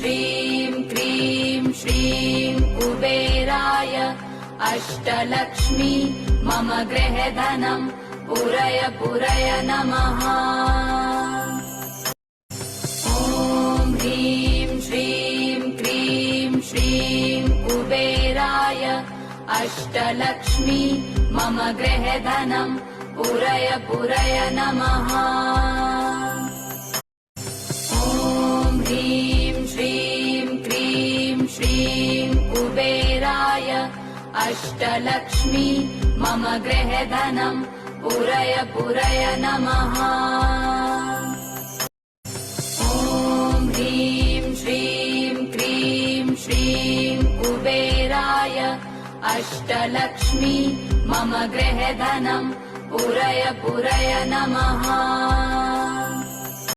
श्रीं क्रीं श्रीं कुबेराय अष्टलक्ष्मी मम गृहधनं पुरय पुरय नमः। ॐ ह्रीं श्रीं क्रीं श्रीं कुबेराय अष्टलक्ष्मी मम गृहधनं पुरय पुरय नमः। ॐ ह्रीं श्रीं क्रीं श्रीं कुबेराय अष्टलक्ष्मी मम गृहधनं पुरय पुरय नमः। ॐ ह्रीं श्रीं क्रीं श्रीं कुबेराय अष्टलक्ष्मी मम गृहधनं पुरय पुरय नमः।